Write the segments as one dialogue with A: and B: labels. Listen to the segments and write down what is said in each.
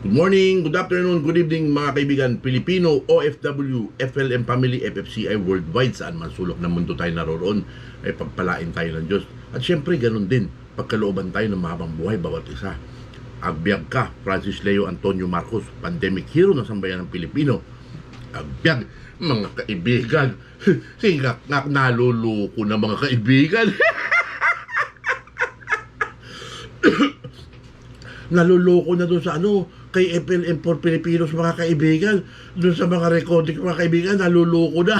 A: Good morning, good afternoon, good evening mga kaibigan Pilipino, OFW, FLM Family, FFCI Worldwide. Saan man sulok ng mundo tayo naroon ay pagpalain tayo ng Diyos. At syempre ganun din, pagkalooban tayo ng mahabang buhay bawat isa. Agbyag ka, Francis Leo Antonio Marcos, pandemic hero ng sambayan ng Pilipino. Agbyag, mga kaibigan. Singak naluluko na mga kaibigan. Naluloko na doon sa kay FLM for Filipinos mga kaibigan. Doon sa mga recording mga kaibigan, naluloko na.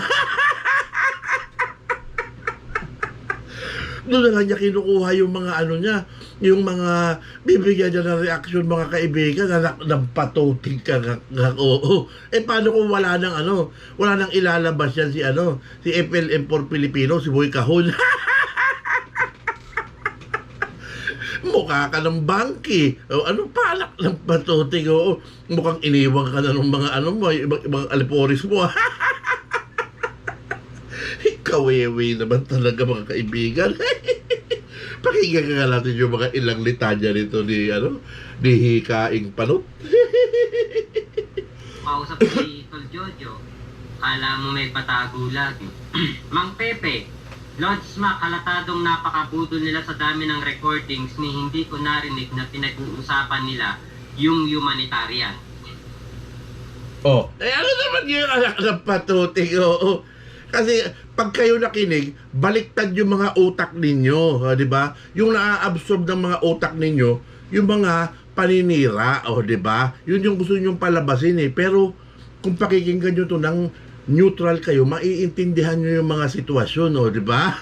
A: Doon na lang niya kinukuha yung mga niya, yung mga bibigyan niya ng reaksyon mga kaibigan, anak ng patuting ka oo. Paano kung wala nang wala nang ilalabas yan si FLM for Filipinos, si Boy Kahon. Mukha ka ng bangki. O, pa anak ng patuting? Oo. Mukhang iniwang ka na ng mga mo, ibang aliporis mo. Kawewe naman talaga mga kaibigan. Pakinggan ka natin yung mga ilang litanya nito ni Hikaing Panot.
B: Kausap si Tol Jojo. Kala mo may patago lagi. Mang Pepe, Lord Smack, halatadong napakabudol nila sa dami ng recordings ni hindi ko narinig na pinag-uusapan nila yung humanitarian.
A: Ano naman yung anak ng patuting? Oo. Kasi pag kayo nakinig, baliktad yung mga utak ninyo, di ba? Yung na-absorb ng mga utak ninyo, yung mga paninira, di ba? Yun yung gusto nyong palabasin Pero kung pakikinggan nyo to ng neutral kayo, maiintindihan nyo yung mga sitwasyon, di ba?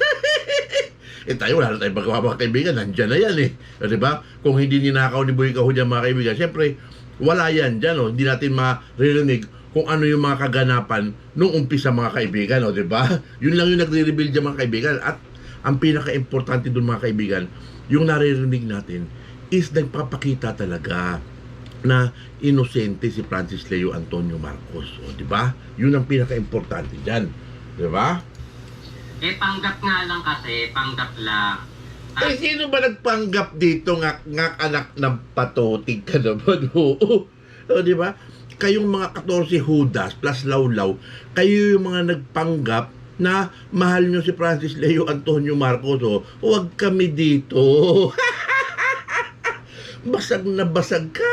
A: Tayo, wala na tayong magawa mga kaibigan, nandyan na yan di ba? Kung hindi ninakaw ni Boy Kahon yan mga kaibigan, syempre, wala yan dyan, hindi natin maririnig kung ano yung mga kaganapan nung umpisa mga kaibigan, di ba? Yun lang yung nagre-reveal dyan mga kaibigan. At ang pinaka-importante dun mga kaibigan, yung naririnig natin is nagpapakita talaga na inosente si Francis Leo Antonio Marcos, di ba? Yun ang pinaka-importante diyan, di ba?
B: Panggap nga lang kasi, panggap lang.
A: Sino ba nagpanggap dito ngak anak ng patutig ka naman? Oo. Di ba? Kayong mga 14 Judas plus Lawlaw, kayo yung mga nagpanggap na mahal nyo si Francis Leo Antonio Marcos. Huwag kami dito. Basag na basag ka,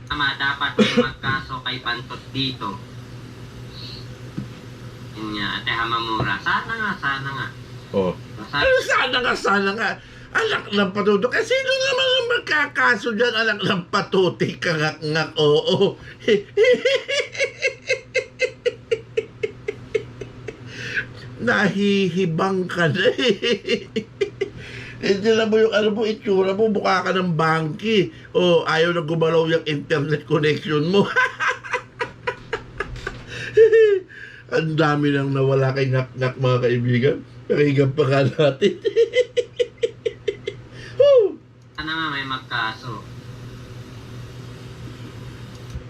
B: Tama, dapat may magkaso kay Pantot dito. Yun nga, Ate Hamamura. Sana nga. Sana
A: nga. Anak ng patuto. Kasi sino naman ang magkakaso dyan? Anak ng patuti, kangak-ngak, oo. Nahihibang ka na Hindi na mo yung itsura mo, mukha ka ng bangki. Ayaw na gumalaw yung internet connection mo. Ang dami nang nawala kay ngak-ngak mga kaibigan. Pakinggan pa ka natin.
B: nga may magkaso.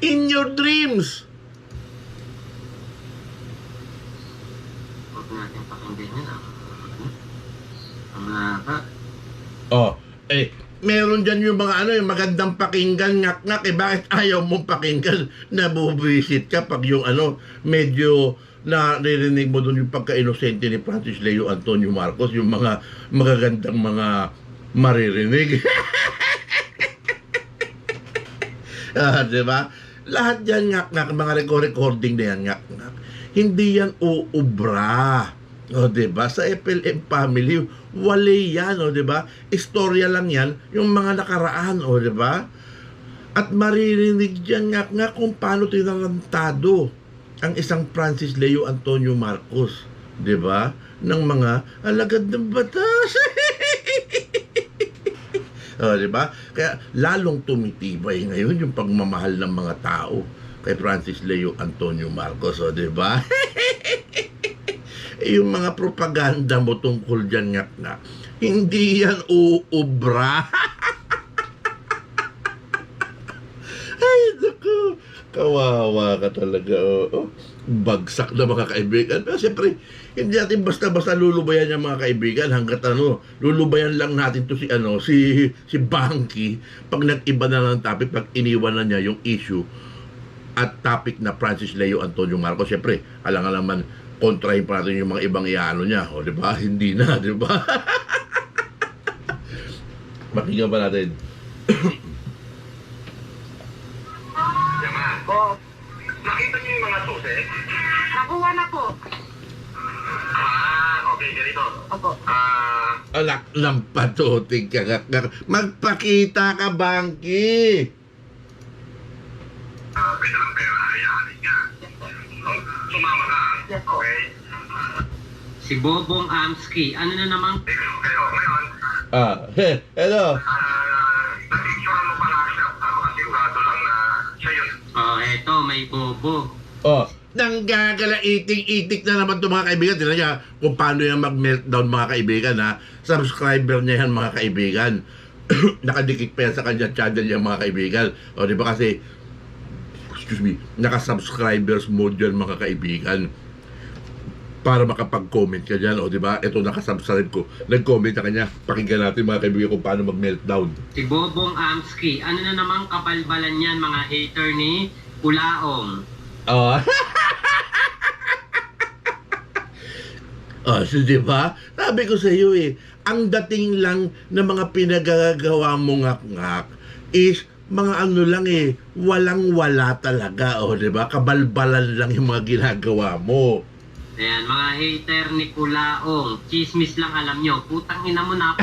A: In your dreams.
B: Huwag natin pakinggan yun. Ang haba.
A: Meron dyan yung mga yung magandang pakinggan, ngak-ngak, bakit ayaw mong pakinggan? Nabubisit ka pag yung medyo naririnig mo doon yung pagka-inosente ni Francis Leo Antonio Marcos, yung mga magagandang mga maririnig. Diba? Lahat yan ngak-ngak, mga recording na yan ngak-ngak. Hindi yan uubra. Diba? Sa FLM family, wali yan, diba? Istorya lang yan, yung mga nakaraan, diba? At maririnig dyan ngak-ngak kung paano tinarantado ang isang Francis Leo Antonio Marcos, diba? Ng mga alagad ng batas. Diba? Kaya lalong tumitibay ngayon yung pagmamahal ng mga tao kay Francis Leo Antonio Marcos, diba? Yung mga propaganda mo tungkol dyan na hindi yan uubra. Ay, naku, Kawawa ka talaga, oo. Bagsak na mga kaibigan. Pero siyempre, hindi natin basta-basta lulubayan yung mga kaibigan hanggat lulubayan lang natin to si Bangky pag nag-iba na ng topic, pag iniwan na niya yung issue at topic na Francis Leo Antonio Marcos. Siyempre, alang naman, kontrahin pa natin yung mga ibang iano niya. O, di ba? Hindi na, di ba? Pakinggan pa natin.
C: Po. Nakita niyo yung mga susi?
D: Nakuha na po.
C: Okay, ganito.
D: Opo.
A: Alak ng patuting ka. Magpakita ka, Bangky.
C: Pwede lang kayo, hayaan ka. Sumama ka.
D: Yes po.
C: Okay?
B: Si Bobong Amsky, ano na naman?
C: Kayo, ngayon,
A: Hello.
C: na-picture mo pa nga siya. Sigurado lang na siya yun.
B: Oh, eto, may Bobo.
A: Nanggagala itik na naman itong mga kaibigan. Tignan niya kung paano yung mag-meltdown mga kaibigan, ha. Subscriber niya yan mga kaibigan. Nakadikit pa yan sa kanya channel yung mga kaibigan. O, di ba kasi, naka-subscribers mode yan mga kaibigan. Para makapag-comment ka dyan, o di ba? Ito nakasubscribe ko. Nag-comment na kanya. Pakinggan natin mga kaibigan kung paano mag-meltdown.
B: Si Bobong Amsky, ano na naman kabalbalan yan mga hater ni Kulaong?
A: So di ba? Sabi ko sa iyo ang dating lang ng mga pinagagawa mo ngak-ngak is mga lang walang-wala talaga, o di ba? Kabalbalan lang yung mga ginagawa mo.
B: Ayan, mga hater ni Kulaong, chismis lang alam nyo, putang ina mo na.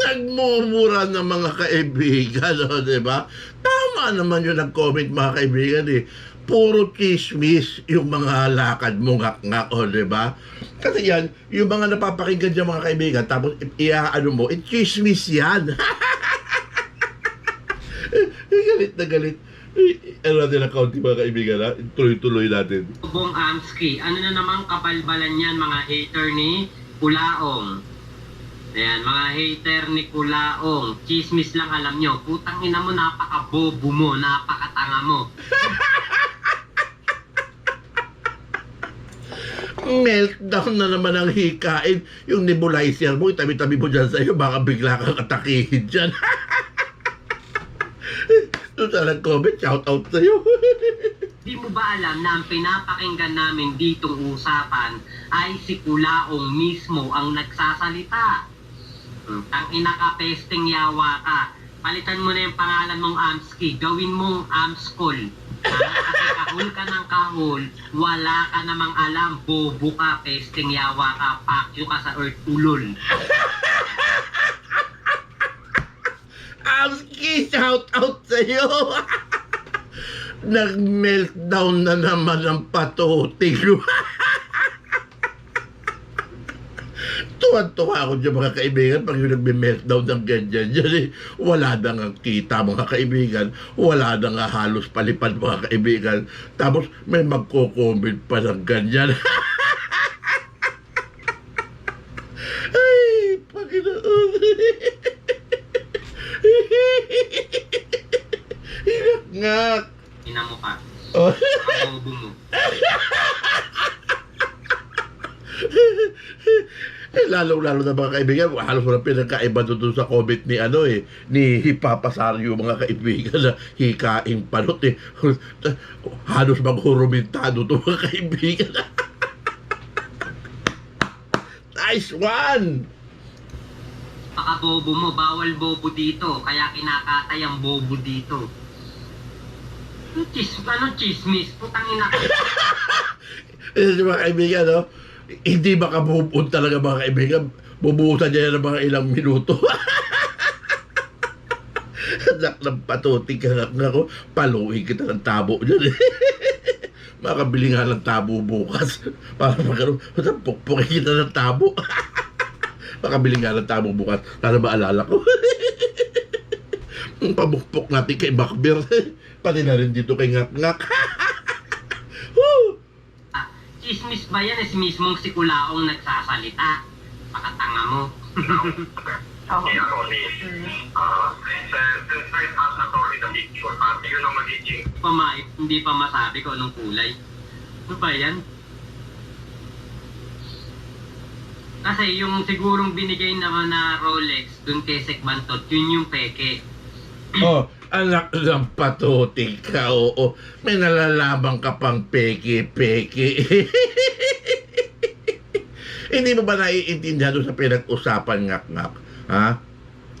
A: Nagmumura ng mga kaibigan, o di ba? Tama naman yung nag-comment mga kaibigan Puro chismis yung mga lakad mo ngak-ngak, o di ba? Kasi yan, yung mga napapakinggan dyan mga kaibigan, tapos iaano mo, chismis yan. Galit na galit. Ano natin ang kaunti mga kaibigan, ha? Tuloy-tuloy natin.
B: Bobong Amsky, ano na naman kabalbalan yan mga hater ni Kulaong? Ayan, mga hater ni Kulaong, chismis lang alam nyo, putang ina mo, napaka-bobo mo, napaka-tanga mo.
A: Meltdown na naman ang hikain. Yung nebulizer mo, itabi-tabi mo dyan sa'yo, baka bigla kang atakihin dyan. Doon sa nag-comment, shout out sa'yo.
B: Di mo ba alam na ang pinapakinggan namin ditong usapan ay si Kulaong mismo ang nagsasalita? Tang ina ka, pesting yawa ka. Palitan mo na yung pangalan mong Amsky, gawin mong Amskol. Kasi kahul ka ng kahul, wala ka namang alam, bobo ka, pesting yawa ka, pakyo ka sa earth ulol.
A: Amsky, shout out sa'yo. Nag-meltdown na naman ang patuting. Tuwan-tuwa ako dyan mga kaibigan pag yung nagme-meltdown ng ganyan dyan wala na nga kita mga kaibigan, wala na nga halos palipad mga kaibigan, tapos may magko-comment pa ng ganyan. Ay, Panginoon. Ngak.
B: Ina mo ka,
A: Oh.
B: ang bobo mo.
A: Lalo-lalo na mga kaibigan, halos walang pinagkaiba doon sa comment ni ni Papa Sario mga kaibigan na hikaing panot halos maghurumintado to mga kaibigan. Nice one!
B: Paka-bobo mo, bawal bobo dito, kaya kinakatay ang bobo dito. Chismis, putang ina ka.
A: Mga kaibigan, hindi maka-move on talaga mga kaibigan. Bubuhusan niya ng mga ilang minuto. Anak ng patuting ka nga ko, paluin kita ng tabo dyan Makabili nga ng tabo bukas. Para magkaroon, pukpukin kita ng tabo. Makabili nga ng tabo bukas. Para maalala ko. Pamukpok natin kay Macbear. Pati na rin dito kay Ngak-Ngak.
B: Chismis ba yan? Mismong si Kulaong nagsasalita. Pakatanga mo.
D: Oo.
C: ni Ronnie. Since right as attorney the picture, yun ang magiging
B: Hindi pa masabi ko anong kulay. Ano ba yan? Kasi yung sigurong binigay naman na Rolex dun kay Sekbantot, yun yung peke.
A: Oh, anak ng patutik ka, oo. May nalalaman ka pang peki-peki. Hindi mo ba naiintindihan doon sa pinag-usapan ngak-ngak? Ha?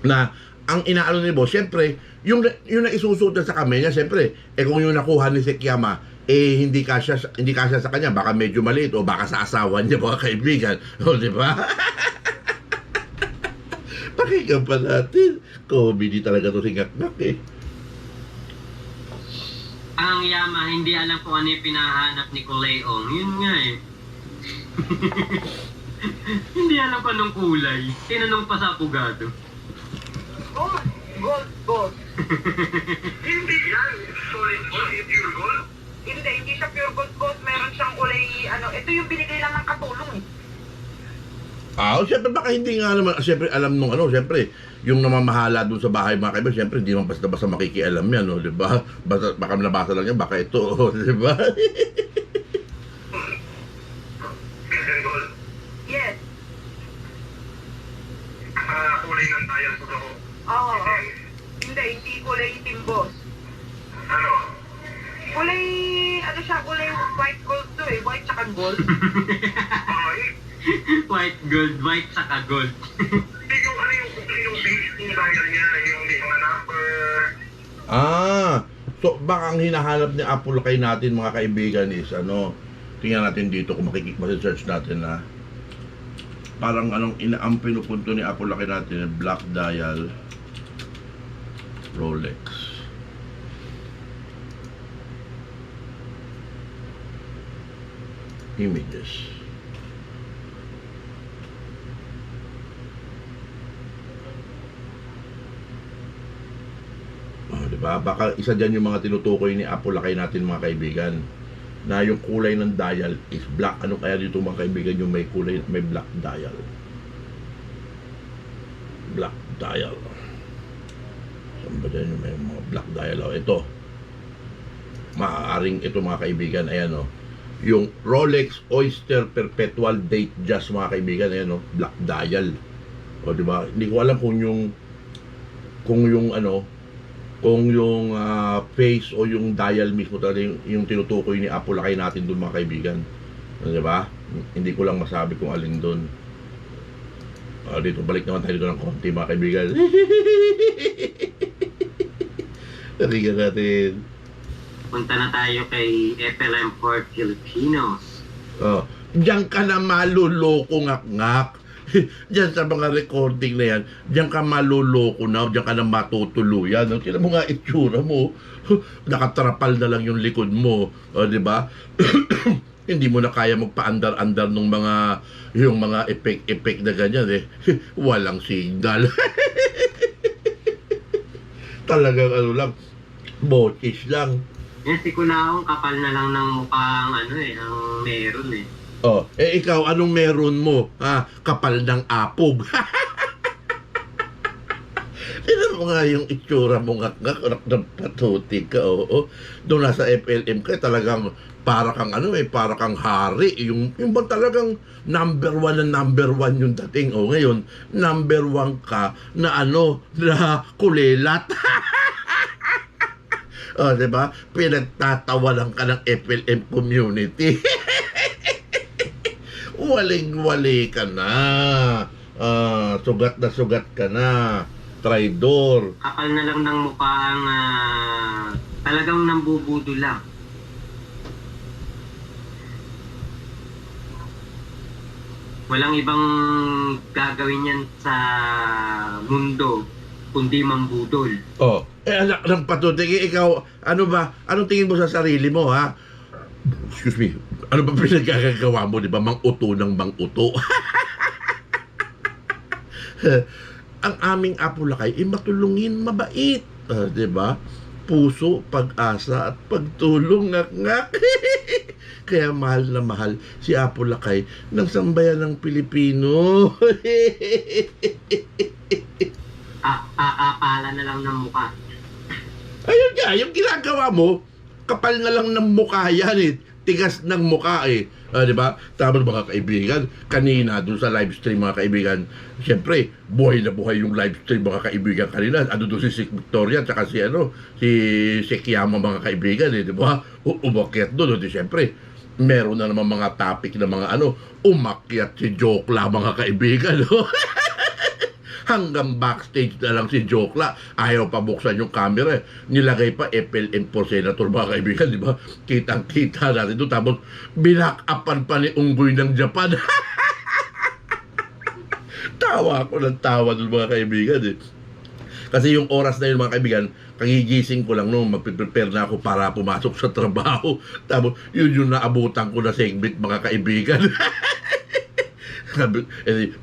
A: Na ang inaano ni boss, siyempre, yung na isusuot sa kami niya, siyempre, kung yung nakuha ni Sekiyama, hindi kasya sa kanya, baka medyo maliit, o baka sa asawa niya, mga kaibigan. O, di ba? Pakinggan pa natin. Comedy talaga to si ngak-ngak eh.
B: Ang Yama, hindi alam kung ano yung pinahanap ni Kuleong. Yun nga eh. Hindi alam kung anong kulay. Tinanong pa sa abogado.
D: Gold. Gold.
C: hindi yan. Solid gold, pure gold.
D: Hindi siya pure gold. Meron siyang kulay, ito yung binigay lang ng katulong eh.
A: Siyempre baka hindi nga naman, siyempre alam nung siyempre, yung namamahala dun sa bahay mga kaibigan, siyempre hindi naman basta-basta makikialam yan, no, di ba? Baka nabasa lang yan, baka ito, di ba?
C: Pilsen gold.
D: Yes.
C: Kulay ng dial ko daw.
D: Oo. Hindi kulay itim, boss.
C: Ano?
D: Kulay, kulay white gold to eh. White tsaka gold.
B: White saka gold.
C: Hindi yung yung base ng dial niya, yung mga number.
A: So baka ang hinahanap ni Apple kay natin mga kaibigan is tingnan natin dito kung search natin na parang ang pinupunto ni Apple kay natin black dial Rolex. Images. Diba? Baka isa dyan yung mga tinutukoy ni Apple kay natin mga kaibigan na yung kulay ng dial is black. Ano kaya dito mga kaibigan yung may kulay, may black dial? Black dial. Saan ba dyan yung may mga black dial? Ito. Maaaring ito mga kaibigan. Ayan yung Rolex Oyster Perpetual Date Just mga kaibigan. Ayan black dial. Diba? Hindi ko alam kung yung face o yung dial mismo talaga yung tinutukoy ni Apple kay natin doon mga kaibigan. Di ba? Hindi ko lang masabi kung alin doon. Dito, balik naman tayo dito ng konti mga kaibigan. Narigan natin.
B: Punta na tayo kay FLM Port Filipinos.
A: Diyan ka na maluloko ngak-ngak. Diyan sa mga recording na yan, diyan ka maluloko na, diyan ka na matutuluyan. Tingnan mo nga itsura mo. Nakatrapal na lang yung likod mo. Di ba? Hindi mo na kaya magpaandar-andar ng yung mga effect na ganyan eh. Walang signal. Talagang lang, botis lang.
B: Yan si Kunaong, kapal na lang ng mukha ang ang meron eh.
A: Ikaw, anong meron mo? Kapal ng apog. Tignan mo nga yung itsura mo ngak-ngak, patutik ka, Doon nasa FLM ka, talagang para kang para kang hari. Yung ba talagang number one yung dating. Ngayon, number one ka na na kulelat. Diba? Pinagtatawanan ka ng FLM community. Waling-wali ka na. Sugat ka na. Traidor.
B: Kapal na lang ng mukha ang talagang nambubudo lang. Walang ibang gagawin yan sa mundo kundi mambudol.
A: Anak ng patutik, ikaw, anong tingin mo sa sarili mo, ha? Excuse me, ano ba pinagkagagawa mo, di ba? Mang-uto ng mang-uto. Ang aming Apulakay, matulungin, mabait. Di ba? puso, pag-asa at pagtulong, ngak-ngak. Kaya mahal na mahal si Apo Lakay ng sambayan ng Pilipino.
B: Akapala na lang ng mukha.
A: Ayun nga, yung ginagawa mo, kapal na lang ng mukha yan eh. Tigas ng mukha eh. Di ba? Tapos mga kaibigan, kanina dun sa live stream mga kaibigan, siyempre, buhay na buhay yung live stream mga kaibigan kanina. Ano doon si Sik Victoria, tsaka si Kiyama mga kaibigan eh, di ba? Umakyat doon, di siyempre, meron na naman mga topic na mga umakyat si Jokla mga kaibigan. Hanggang backstage na lang si Jokla. Ayaw pa buksan yung camera. Nilagay pa FLN for Senator mga kaibigan, di ba? Kitang-kita natin doon. Tapos binak-upan pa ni Unggoy ng Japan. Tawa ako ng tawa doon mga kaibigan eh. Kasi yung oras na yun mga kaibigan, kagigising ko lang nung magpiprepare na ako para pumasok sa trabaho. Tapos yun yung naabutan ko na segment mga kaibigan.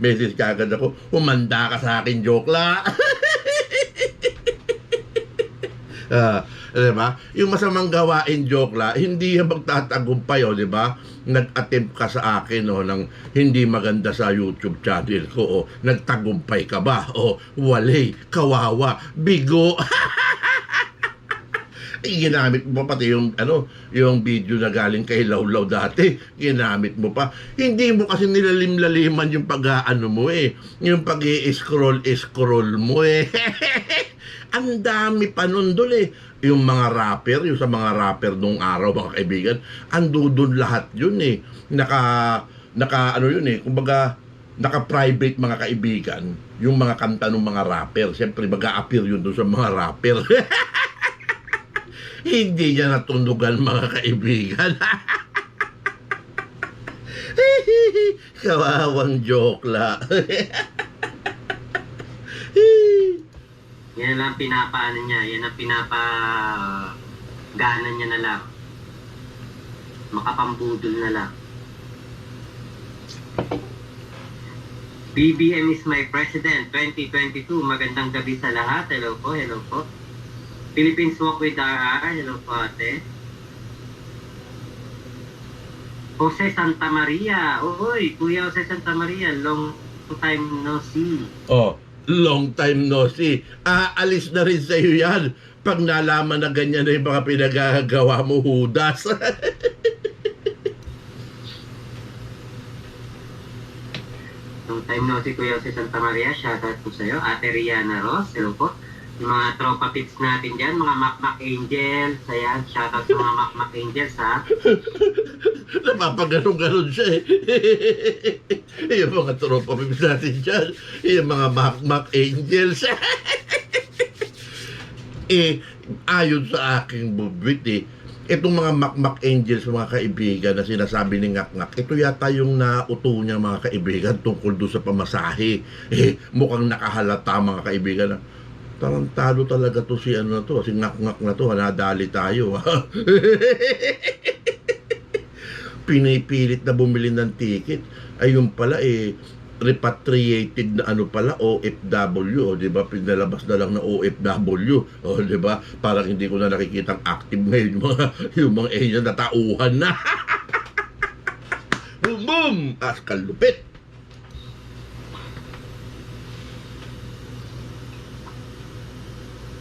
A: Message kagad ako, humanda ka sa akin, Jokla. Diba? Yung masamang gawain, Jokla, hindi yan magtatagumpay, diba? Nag-attempt ka sa akin, ng hindi maganda sa YouTube channel ko, nagtagumpay ka ba? Wale, kawawa, bigo. Ginamit mo pati yung yung video na galing kay Lawlaw dati, ginamit mo pa. Hindi mo kasi nilalim-laliman yung pag-aano mo yung pag-i-scroll mo Ang dami pa nun doon yung mga rapper, yung sa mga rapper nung araw mga kaibigan, ando doon lahat yun naka kumbaga naka-private mga kaibigan yung mga kanta ng mga rapper. Siyempre mag-a-appear yun doon sa mga rapper. Hindi niya natunugan mga kaibigan. Kawawang Jokla.
B: Yan lang pinapaano niya. Yan ang pinapagana niya na lang. Makapambudol na lang. BBM is my president 2022. Magandang gabi sa lahat. Hello po, hello po. Philippines Walk with RR. Hello po ate. Jose Santa Maria. Uy, Kuya Jose Santa Maria. Long time no see.
A: Long time no see. Aalis na rin sa iyo yan. Pag nalaman na ganyan na yung mga pinagagawa mo, Judas.
B: Long time no see, Kuya Jose Santa Maria. Shoutout po sa'yo. Ate Rihanna Ross. Hello po. Yung mga tropa pits natin dyan, mga Mac Angels, ayan, shoutout sa mga Mac Angels, ha?
A: Napapaganon-ganon siya yung mga tropa pits natin dyan, yung mga Mac Angels. Ayon sa aking bubwit, itong mga Mac Angels, mga kaibigan, na sinasabi ni Ngak-Ngak, ito yata yung nauto niya mga kaibigan tungkol doon sa pamasahe. Mukhang nakahalata mga kaibigan na tarantado talaga to si Ngak-Ngak na to, nadali tayo. Pinipilit na bumili ng ticket. Ayun pala repatriated na OFW, di ba? Pinalabas na lang na OFW, di ba? Parang hindi ko na nakikitang active ngayon yung mga agent na tauhan na. Boom, boom! Askalupit!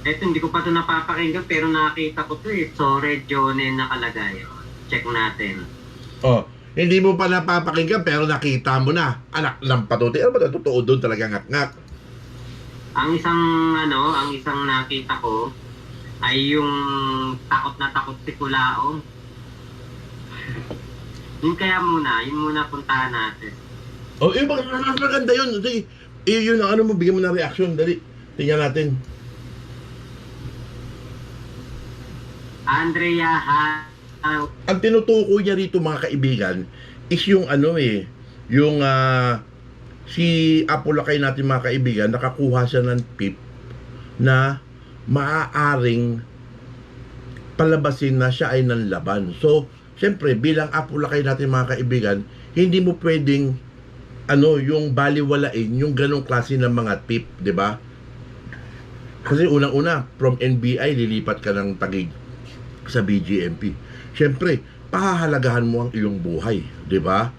B: Eto, hindi ko pa ito napapakinggan pero nakita ko ito So, Red Jone nakalagay. Check natin.
A: Hindi mo pa napapakinggan pero nakita mo na. Anak ng patuti. Ano ba ito? Totoo doon talaga Ngak-Ngak.
B: Ang isang nakita ko ay yung takot na takot si Kulaong. Yun muna puntahan natin.
A: Yung maganda yun. Yun ang bigyan mo ng reaction. Dali. Tingnan natin.
B: Andrea
A: Ang tinutukoy niya rito mga kaibigan is yung yung si Apo Lakay natin mga kaibigan, nakakuha siya ng tip na maaaring palabasin na siya ay nanlaban. So, siyempre bilang Apo Lakay natin mga kaibigan, hindi mo pwedeng yung baliwalain yung ganong klase ng mga tip, di ba? Kasi unang-una, from NBI, lilipat ka ng Taguig sa BGMP. Siyempre, pahahalagahan mo ang iyong buhay, di ba?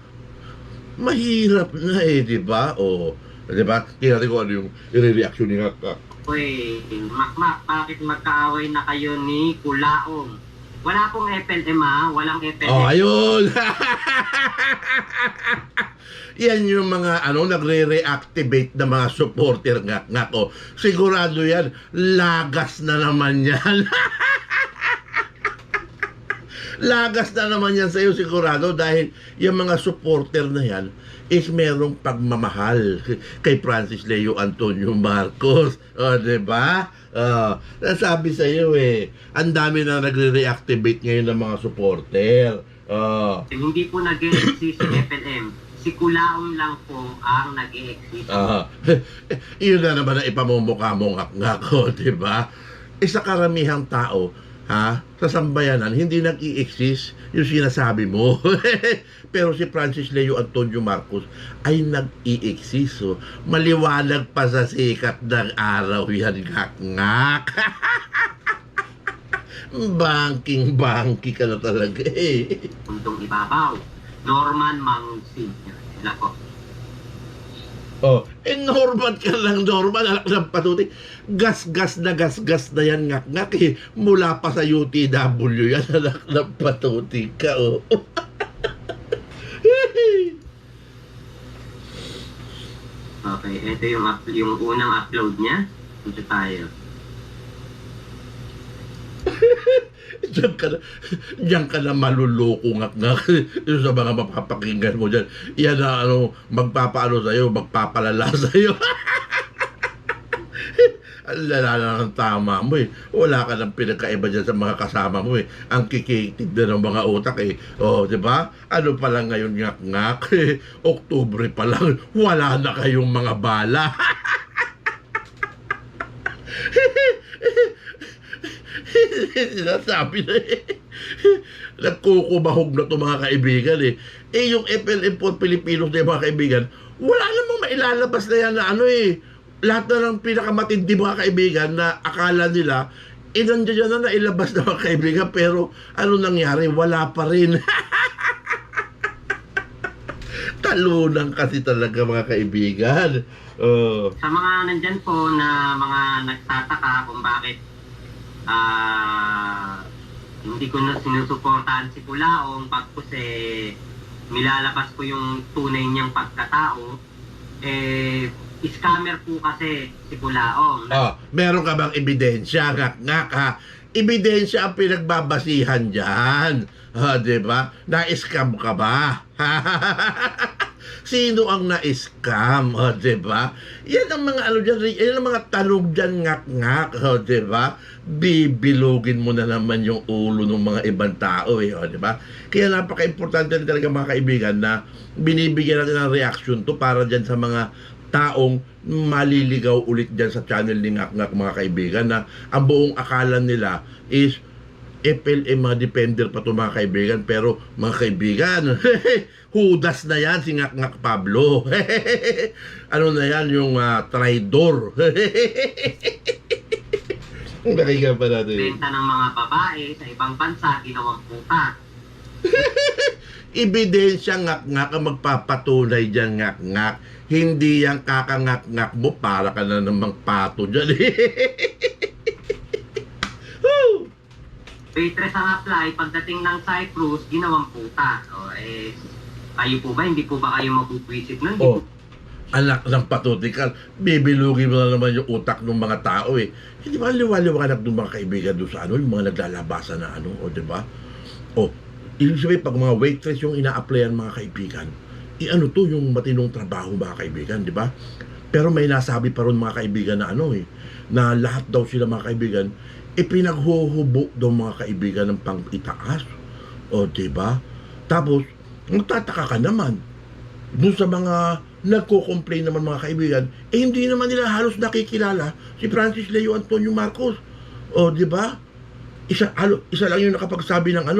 A: Mahirap na di ba? O, di ba? Tingnan ko ano yung i-reaction ni Kak.
B: Uy, Makmak, bakit magkaaway na kayo ni Kulaong? Wala pong FLM ha, walang FLM.
A: Oh, ayun! Yan yung mga nagre-reactivate na mga supporter nga ko. Sigurado yan, lagas na naman yan. Lagas na naman yan sa'yo sigurado dahil yung mga supporter na yan is merong pagmamahal kay Francis Leo Antonio Marcos. O, diba? Nasabi sa'yo ang dami na nagre-reactivate ngayon ng mga supporter.
B: Hindi po nag-exist si FLM. Si Kulaong lang po ang nag-exist.
A: Yun na naman ang ipamumukha mong nga ko, diba? Isa karamihang tao, sa sambayanan, hindi nag-i-exist yung sinasabi mo. Pero si Francis Leo Antonio Marcos ay nag-i-exist. So, maliwanag pa sa sikat ng araw yan, ngak-ngak. Banking ka na talaga
B: Puntong ibabaw. Norman Mangsi. Lako.
A: Normal ka lang, normal, anak ng patuti. Gas-gas na yan, ngak-ngak mula pa sa UTW yan, anak ng patuti ka,
B: Okay, ito yung unang upload niya. Ito tayo.
A: Diyan ka na maluloko ngak-ngak yung sa mga mapapakinggan mo dyan. Yan na magpapaano sa'yo, magpapalala sa'yo. Ang lala na ng tama mo Wala ka ng pinagkaiba dyan sa mga kasama mo Ang kikitid na ng mga utak di ba? Ano pa lang ngayon ngak-ngak? Oktubre pa lang, wala na kayong mga bala. Sinasabi na nagkukubahog na to mga kaibigan yung FLM for Filipinos na mga kaibigan, wala namang mailalabas na yan na lahat na ng pinakamatindi mga kaibigan na akala nila nandiyan na nailabas na mga kaibigan, pero ano nangyari? Wala pa rin. Talunan kasi talaga mga kaibigan.
B: Sa mga nandyan po na mga nagtataka kung bakit hindi ko na sinusuportahan si Kulaong pagkos nilalabas ko yung tunay niyang pagkatao, scammer po kasi si Kulaong.
A: Meron ka bang ebidensya? Ngak-ngak ebidensya ang pinagbabasihan dyan. Diba? Na-scam ka ba? Sino ang na-scam? Diba? Yan ang mga yan ang mga tanong dyan, ngak-ngak. Diba? Bibilugin mo na naman yung ulo ng mga ibang tao diba? Kaya napaka-importante talaga mga kaibigan na binibigyan natin ng reaction to para dyan sa mga taong maliligaw ulit dyan sa channel ni Ngak-Ngak mga kaibigan, na ang buong akala nila is FLM mga defender pa to mga kaibigan, pero mga kaibigan hudas na yan si Ngak-Ngak Pablo. Ano na yan, yung traidor. Nakikita pa natin.
B: Benta ng mga babae sa ibang bansa, ginawang puta.
A: Ebidensya, Ngak-Ngak ang magpapatunay dyan, Ngak-Ngak. Hindi yung kakangak-ngak mo, para ka na namang pato dyan
B: Waitress ang apply, pagdating ng Cyprus, ginawang puta. Kayo po ba? Hindi po ba kayo mabubwisit nun?
A: Anak ng patutikal, bibilugin mo na naman yung utak ng mga tao Hindi ba liwaliwanag ng mga kaibigan doon sa yung mga naglalabasan na diba? Ibig sabihin, pag mga waitress yung ina-applyan mga kaibigan, to yung matinong trabaho mga kaibigan, di ba? Pero may nasabi pa ron mga kaibigan na na lahat daw sila mga kaibigan pinaghuhubo daw mga kaibigan ng pang-itaas. Di ba? Tapos magtataka ka naman dun sa mga nagko-complain naman mga kaibigan, hindi naman nila halos nakikilala si Francis Leo Antonio Marcos. Di ba? Isa lang yung nakapagsabi ng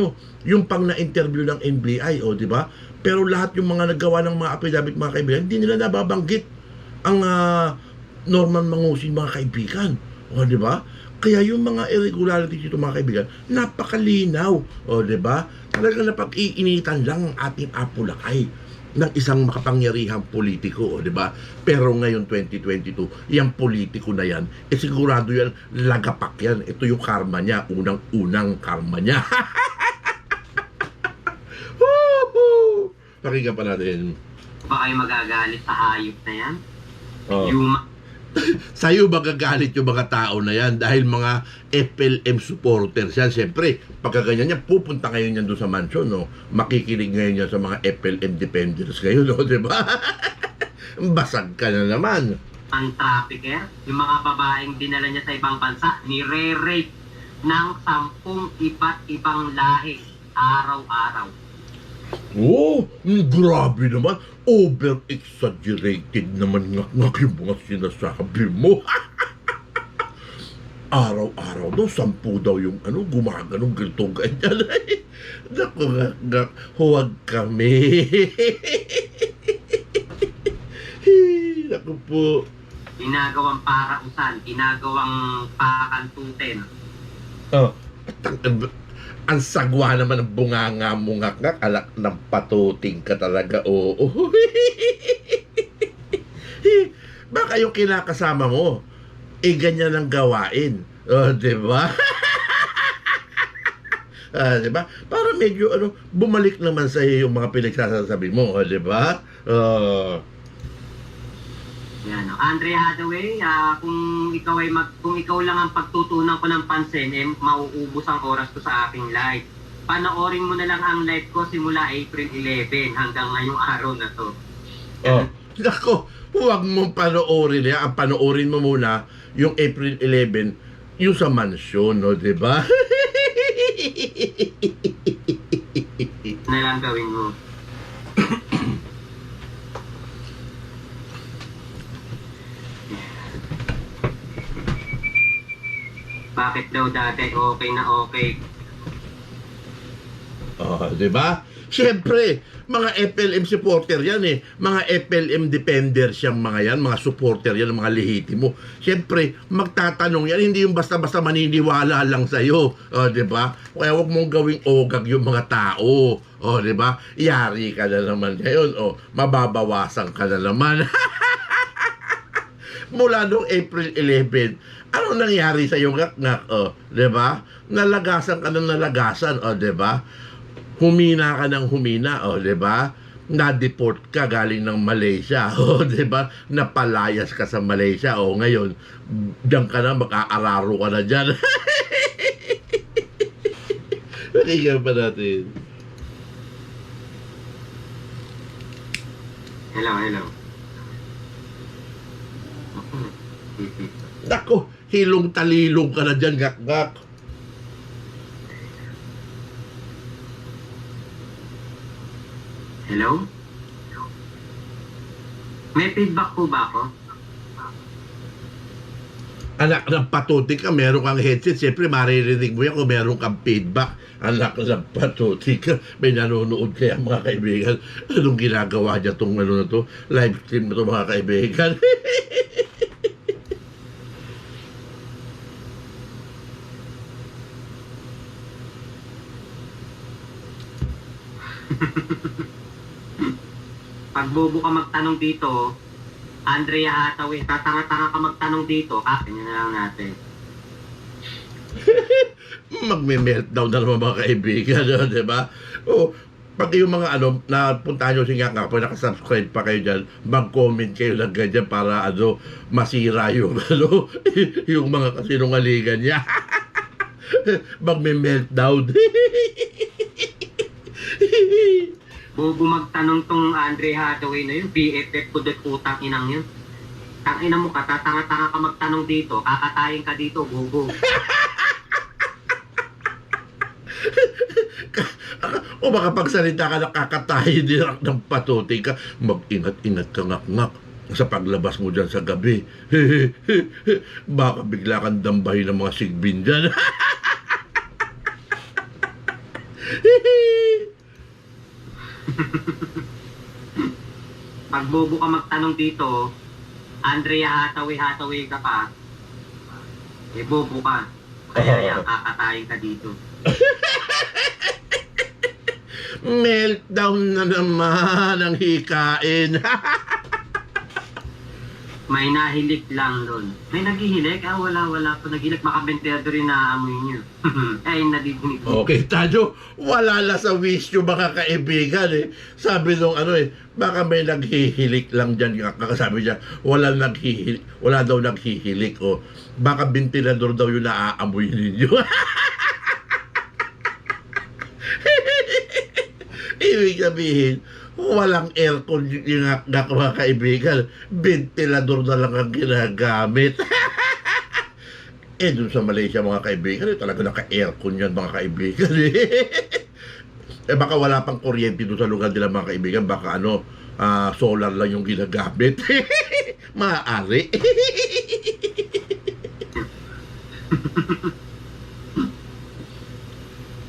A: yung pang na-interview ng NBI, di ba? Pero lahat yung mga naggawa ng mga affidavit mga kaibigan, hindi nila nababanggit ang Norman Mangusin mga kaibigan. O, di ba? Kaya yung mga irregularities dito, mga kaibigan, napakalinaw. O, di ba? Talagang napag-iinitan lang ang ating Apulakay ng isang makapangyarihang politiko, o, di ba? Pero ngayon 2022, yung politiko na yan, sigurado yan, lagapak yan. Ito yung karma niya, unang-unang karma niya. Woohoo! Pakinggan pa natin.
B: Ba kayo magagalit sa hayop na yan?
A: Oh.
B: Yuma.
A: Sa'yo magagalit yung mga tao na yan dahil mga FLM supporters yan. Siyempre, pagka ganyan yan, pupunta ngayon yan doon sa mansion, no? Makikinig ngayon yan sa mga FLM defenders ngayon, no? Diba? Basag ka na naman.
B: Ang trafficker, yung mga babaeng dinala niya sa ibang bansa, nire-rape ng 10 iba't ibang lahi araw-araw.
A: Oh, grabe naman. Over-exaggerated naman nga yung mga sinasabi mo. Araw-araw daw, 10 daw yung gumaganong ganito ganyan. Naku nga, huwag kami. Naku po.
B: Ginagawang parausan, ginagawang pakantutin.
A: Oh, ang sagwa naman ng bunganga mo nga, alak ng patuting ka talaga, oo. Baka yung kinakasama mo, ganyan ang gawain. Diba? Diba? Para medyo, bumalik naman sa iyo yung mga pinagsasabi mo, diba?
B: Yan, Andrea Hathaway, kung ikaw lang ang pagtutunan ko ng pansin, mauubos ang oras ko sa aking live. Panoorin mo na lang ang live ko simula April 11 hanggang ngayong araw na to.
A: Nako, huwag mong panoorin yan. Ang panoorin mo muna yung April 11, yung sa mansyon, no, diba?
B: Na lang gawin mo. Bakit daw dati okay na okay?
A: Di ba? Siyempre, mga FLM supporter yan eh. Mga FLM defenders yung mga yan, mga supporter yan, mga lehitimo. Siyempre, magtatanong yan, hindi yung basta-basta maniniwala lang sa'yo. Di ba? Kaya huwag mong gawing ogag yung mga tao. Di ba? Yari ka na naman ngayon. Mababawasan ka na naman. Mula noong April 11, ano nangyari sa iyo, ngak-ngak, di ba? Nalagasan ka ng nalagasan, di ba? Humina ka ng humina, di ba? Na-deport ka galing ng Malaysia, di ba? Napalayas ka sa Malaysia, ngayon, diyan ka na, makaararo ka na dyan. Pakinggan pa natin.
B: Hello.
A: Nako, hilong-talilong ka na dyan, ngak-ngak.
B: Hello? May feedback po ba ako?
A: Anak ng patutik ka, meron kang headset, siyempre maririnig mo yan kung meron kang feedback. Anak ng patutik ka, may nanonood kaya mga kaibigan. Anong ginagawa niya itong na to? Live stream na to mga kaibigan.
B: Pag bobo ka magtanong dito, Andrea Hathaway, tatanga-tanga ka magtanong dito, kanya na lang natin.
A: Magme-meltdown na naman mga kaibigan, di ba? Pag yung mga napuntahan nyo si Ngak, pag nakasubscribe pa kayo dyan, mag-comment kayo lang ganyan para masira yung yung mga kasinungalingan niya. Magme-meltdown.
B: Bobo magtanong tong Andrea Hathaway na yun, BFF ko dot utang inang yun. Tangina mo ka, tatanga-tanga ka magtanong dito, kakatayin ka dito, bobo.
A: O makapagsalita ka, nakakatayin din ng patuting ka, mag-ingat-ingat ka, ngak-ngak sa paglabas mo dyan sa gabi. Baka bigla kang dambahin ng mga sigbin dyan.
B: Pag bobo ka magtanong dito, Andrea Hathaway ka pa, bobo ka. Kaya yan, kakatayin ka dito.
A: Meltdown na naman ang hikain.
B: May nahilik lang doon. May naghihilik? Wala pa nagihilik. Baka bentero rin naaamoy niyo. Ay, nadidinig mo.
A: Okay, Tajo, wala na sa wisyo mga kaibigan eh. Sabi nung baka may naghihilik lang dyan. Sabi niya, wala daw naghihilik. O, baka ventilador daw yung naaamoy ninyo. Ibig sabihin, walang aircon yung mga kaibigan. Ventilador na lang ang ginagamit. Dun sa Malaysia mga kaibigan, talaga naka-aircon yan mga kaibigan. Baka wala pang kuryente doon sa lugar nila mga kaibigan. Baka solar lang yung ginagamit. Maaari.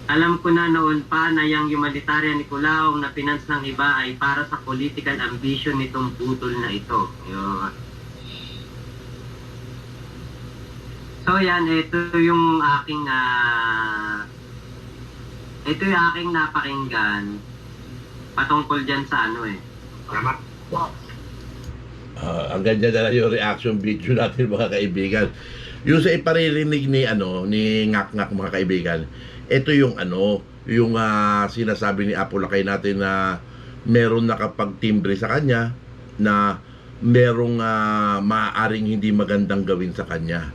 B: Alam ko na noon pa na yung humanitarian Nicolaong na finance ng iba ay para sa political ambition nitong putol na ito. Yun. So yan, ito yung aking napakinggan patungkol dyan sa
C: Salamat.
A: Ang ganda na yung reaction video natin mga kaibigan. Yung sa iparirinig ni Ngak-Ngak mga kaibigan, ito yung sinasabi ni Apo Lakay natin na meron nakapagtimbre sa kanya na merong maaaring hindi magandang gawin sa kanya.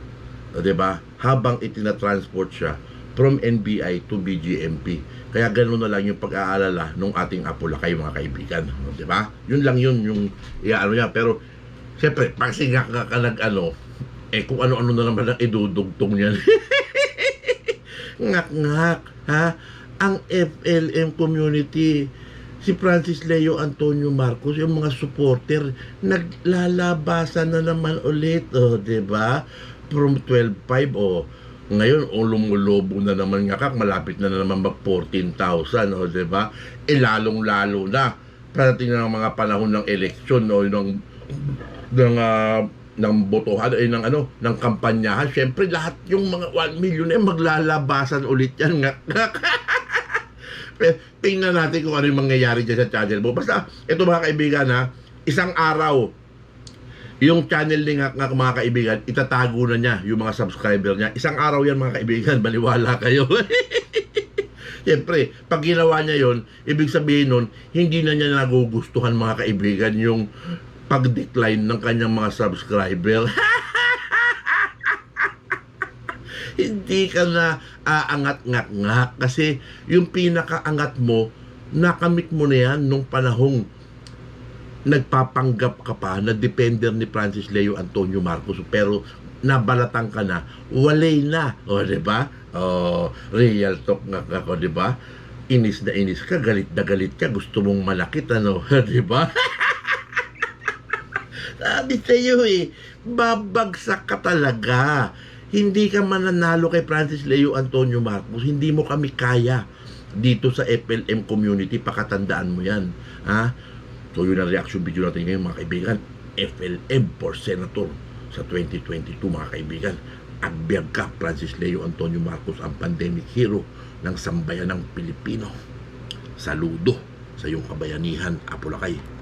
A: O, diba? Habang itinatransport siya from NBI to BGMP. Kaya gano'n na lang yung pag-aalala ng ating Apo Lakay mga kaibigan. O, diba? Yun lang yun yung niya. Pero siyempre, pag Ngak-Ngak ka kung ano-ano na naman ang idudugtong yan. Ngak-Ngak, ha? Ang FLM community, si Francis Leo Antonio Marcos, yung mga supporter, naglalabasan na naman ulit, diba? From 12.5, ngayon, lumulobo na naman Ngak-Ngak, malapit na naman mag 14,000, diba? Lalong-lalo na, parating na ng mga panahon ng eleksyon, ng botohan ng kampanyahan, syempre lahat yung mga 1 million maglalabasan ulit yan. Tingnan natin kung ano yung mangyayari dyan sa channel mo. Basta ito mga kaibigan isang araw yung channel ni Ngak-Ngak mga kaibigan, itatago na niya yung mga subscriber niya. Isang araw yan mga kaibigan, baliwala kayo. Siyempre, pag ginawa niya yon, ibig sabihin nun, hindi na niya nagugustuhan mga kaibigan yung pag-decline ng kanyang mga subscriber. Hindi ka na aangat Ngak-Ngak kasi yung pinakaangat mo, nakamit mo na yan nung panahong nagpapanggap ka pa na defender ni Francis Leo Antonio Marcos, pero nabalatan ka na, walay na. O, diba? O, real talk Ngak-Ngak, o, diba? Inis na inis ka, galit na galit ka, gusto mong malakit, diba? Sabi sa'yo babagsak ka talaga. Hindi ka mananalo kay Francis Leo Antonio Marcos. Hindi mo kami kaya dito sa FLM community. Pakatandaan mo yan. Ha? So yun ang reaction video natin ngayon mga kaibigan. FLM for Senator sa 2022 mga kaibigan. Agbyag ka, Francis Leo Antonio Marcos, ang pandemic hero ng sambayan ng Pilipino. Saludo sa iyong kabayanihan, Apo Lakay.